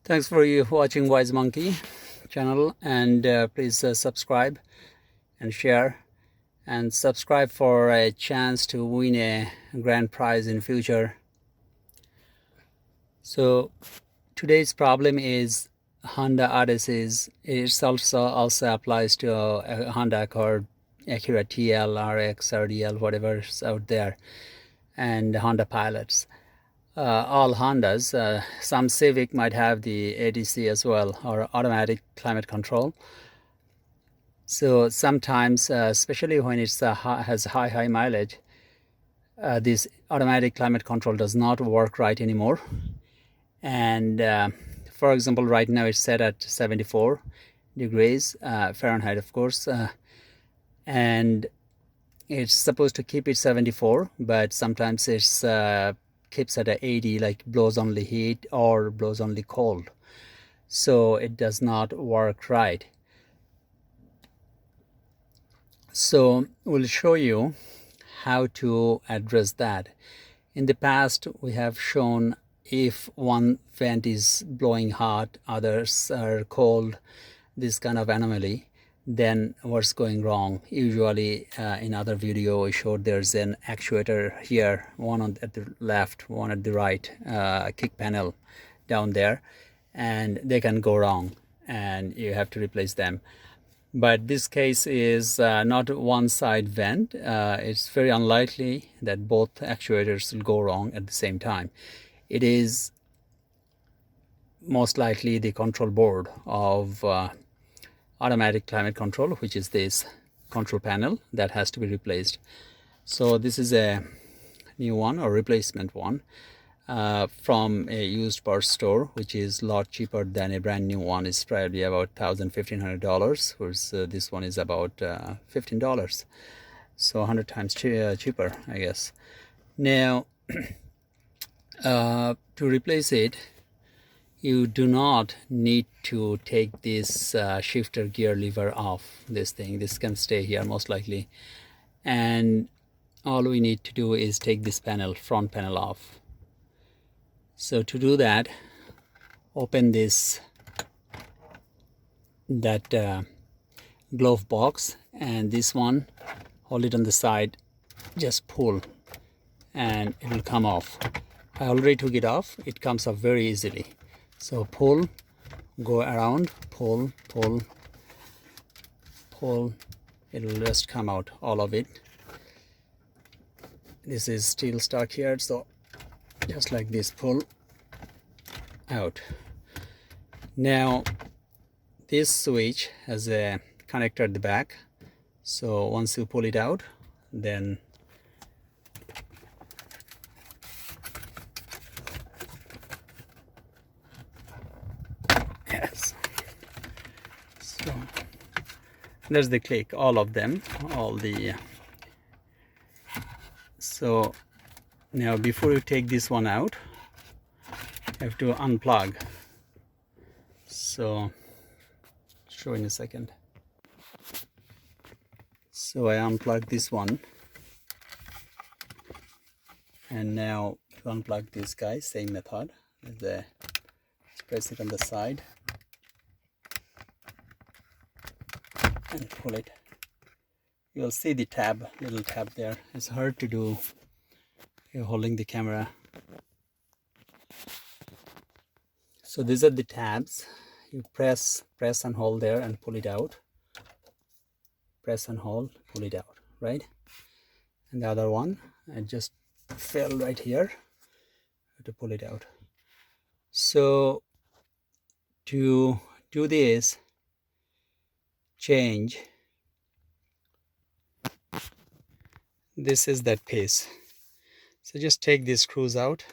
Thanks for you watching Wise Monkey channel, and please subscribe and share, and subscribe for a chance to win a grand prize in future. So today's problem is Honda Odysseys. It also applies to a Honda Accord, Acura TL, RX, RDL, whatever's out there, and Honda Pilots. All Hondas, some Civic might have the ATC as well, or automatic climate control. So sometimes, especially when it's has high mileage, this automatic climate control does not work right anymore. And for example, right now it's set at 74 degrees Fahrenheit, of course, and it's supposed to keep it 74, but sometimes it's keeps at 80, like blows only heat or blows only cold, so it does not work right. So we'll show you how to address that. In the past we have shown if one vent is blowing hot, others are cold, this kind of anomaly, then what's going wrong. Usually in other video we showed there's an actuator here, one at the left, one at the right, kick panel down there, and they can go wrong and you have to replace them. But this case is not one side vent. It's very unlikely that both actuators will go wrong at the same time. It is most likely the control board of automatic climate control, which is this control panel, that has to be replaced. So this is a new one, or replacement one, from a used parts store, which is a lot cheaper than a brand new one. It's probably about $1,500, whereas this one is about $15, so 100 times cheaper, I guess. Now to replace it, you do not need to take this shifter gear lever off. This can stay here most likely, and all we need to do is take this panel, front panel, off. So to do that, open that glove box, and this one, hold it on the side, just pull and it will come off. I already took it off. It comes off very easily. So pull, go around, pull, pull, pull, it will just come out, all of it. This is still stuck here, so just like this, pull out. Now this switch has a connector at the back, so once you pull it out, then yes, so there's the click, all of them, all the so now before you take this one out, you have to unplug. So show in a second. So I unplug this one, and now to unplug this guy, same method. Press it on the side and pull it. You'll see the tab, little tab there. It's hard to do. You're holding the camera. So these are the tabs. You press and hold there and pull it out. Press and hold, pull it out, right? And the other one, I just fell right here to pull it out. So to do this change, this is that piece. So just take these screws out.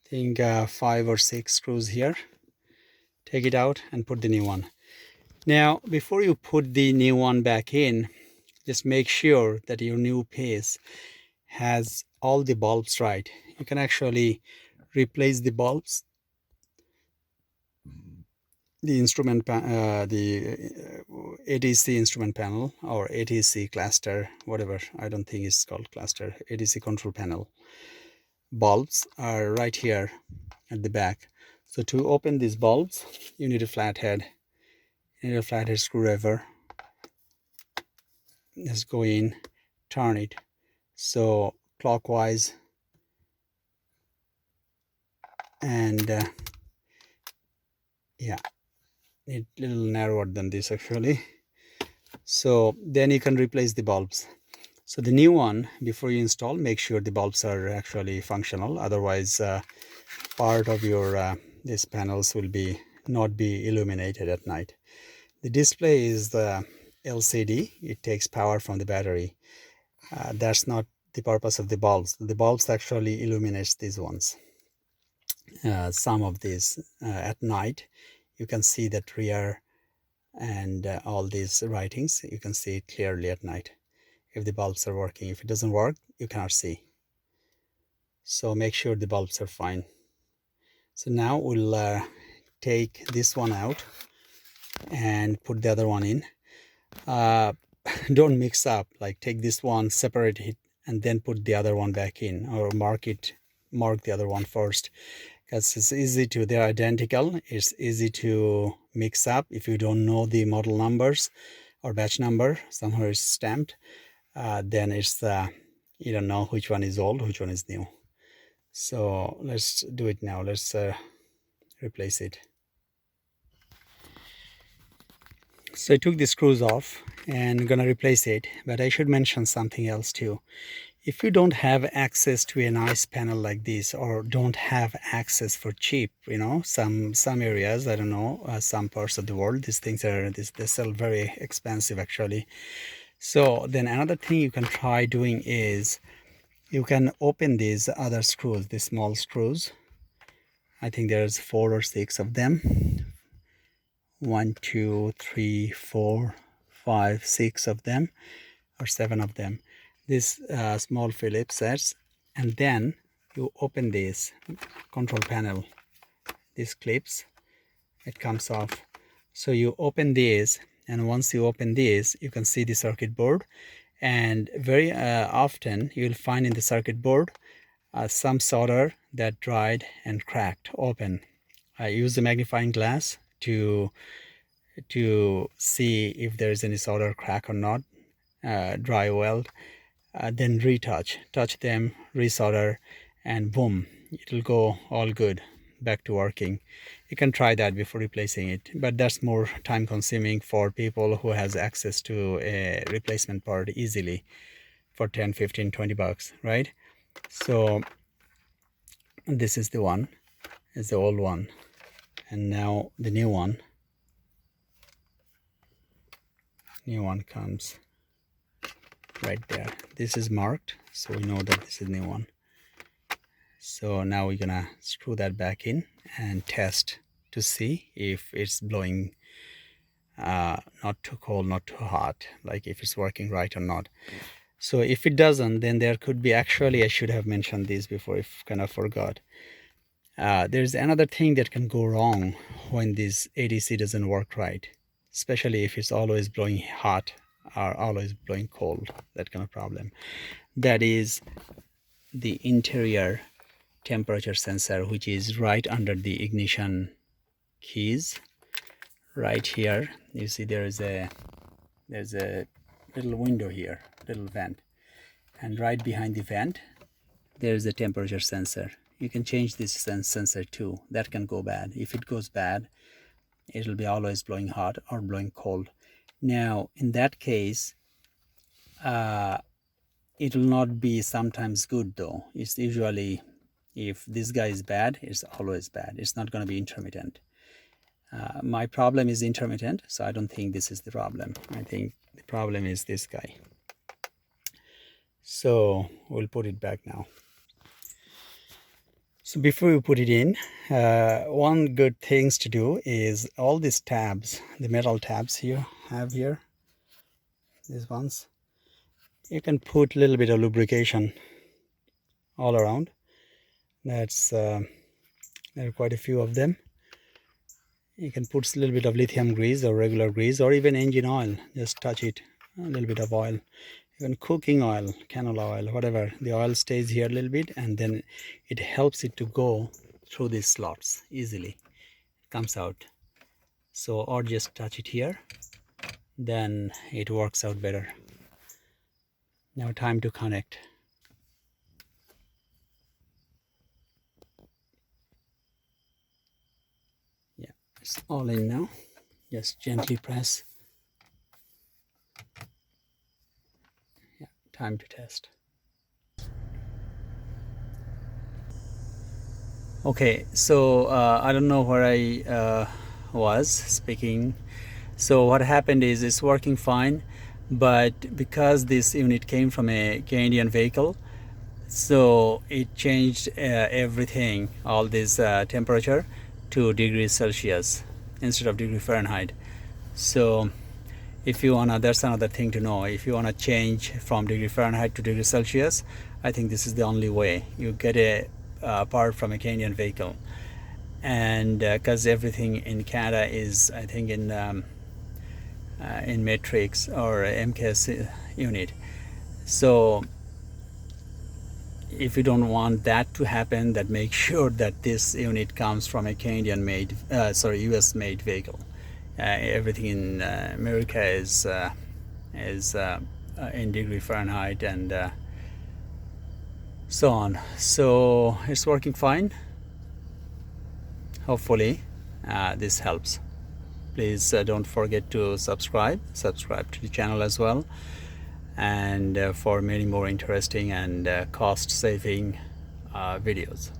I think 5 or 6 screws here. Take it out and put the new one. Now before you put the new one back in, just make sure that your new piece has all the bulbs right. You can actually replace the bulbs, the instrument the ATC instrument panel, or ATC cluster, whatever, I don't think it's called cluster, ATC control panel bulbs are right here at the back. So to open these bulbs, you need a flathead. You need a flathead screwdriver. Let's go in, turn it. So clockwise, and yeah, a little narrower than this actually. So then you can replace the bulbs. So the new one, before you install, make sure the bulbs are actually functional. Otherwise, part of your these panels will not be illuminated at night. The display is the LCD. It takes power from the battery. That's not the purpose of the bulbs. The bulbs actually illuminates these ones. Some of these at night, you can see that rear and all these writings. You can see it clearly at night if the bulbs are working. If it doesn't work, you cannot see. So make sure the bulbs are fine. So now we'll take this one out and put the other one in. Don't mix up, like take this one, separate it, and then put the other one back in, or mark the other one first, because it's easy to, they're identical. It's easy to mix up if you don't know the model numbers or batch number. Somewhere it's stamped, then it's you don't know which one is old, which one is new. So let's do it now. Let's replace it. So I took the screws off and I'm gonna replace it, but I should mention something else too. If you don't have access to a nice panel like this, or don't have access for cheap, you know, some areas, I don't know, some parts of the world, these things are, they sell very expensive actually. So then another thing you can try doing is you can open these other screws, the small screws. I think there's 4 or 6 of them. 1, 2, 3, 4, 5, 6 of them, or 7 of them. This small Phillips sets, and then you open this control panel, these clips, it comes off. So you open these, and once you open these, you can see the circuit board. And very often you'll find in the circuit board some solder that dried and cracked open. I use the magnifying glass to see if there's any solder crack or not. Dry weld, then touch them, resolder, and boom, it'll go all good, back to working. You can try that before replacing it, but that's more time consuming for people who has access to a replacement part easily for 10, 15, 20 bucks, right? So this is the one, is the old one, and now the new one comes right there. This is marked, so we know that this is the new one. So now we're gonna screw that back in and test to see if it's blowing not too cold, not too hot, like if it's working right or not. So if it doesn't, then there could be, actually I should have mentioned this before, if kind of forgot. There's another thing that can go wrong when this ATC doesn't work right, especially if it's always blowing hot or always blowing cold, that kind of problem. That is the interior temperature sensor, which is right under the ignition keys. Right here, you see there's a little window here, little vent, and right behind the vent there's a temperature sensor. You can change this sensor too. That can go bad. If it goes bad, it'll be always blowing hot or blowing cold. Now in that case, it will not be sometimes good though. It's usually, if this guy is bad, it's always bad. It's not going to be intermittent. My problem is intermittent, so I don't think this is the problem. I think the problem is this guy. So we'll put it back now. So before we put it in, one good things to do is all these tabs, the metal tabs you have here, these ones, you can put a little bit of lubrication all around. That's there are quite a few of them. You can put a little bit of lithium grease or regular grease, or even engine oil. Just touch it, a little bit of oil, even cooking oil, canola oil, whatever. The oil stays here a little bit, and then it helps it to go through these slots easily. comes out. So, or just touch it here, then it works out better. Now time to connect. Yeah, it's all in now. Just gently press. Yeah, time to test. Okay, so I don't know where I was speaking. So what happened is it's working fine, but because this unit came from a Canadian vehicle, so it changed everything, all this temperature to degrees Celsius instead of degree Fahrenheit. So if you want to, that's another thing to know. If you want to change from degree Fahrenheit to degree Celsius, I think this is the only way. You get a part from a Canadian vehicle, and because everything in Canada is, I think, in matrix or MKS unit. So if you don't want that to happen, that make sure that this unit comes from a Canadian made, US made vehicle. Everything in America is in degree Fahrenheit and so on. So it's working fine. Hopefully this helps. Please don't forget to subscribe to the channel as well, and for many more interesting and cost saving videos.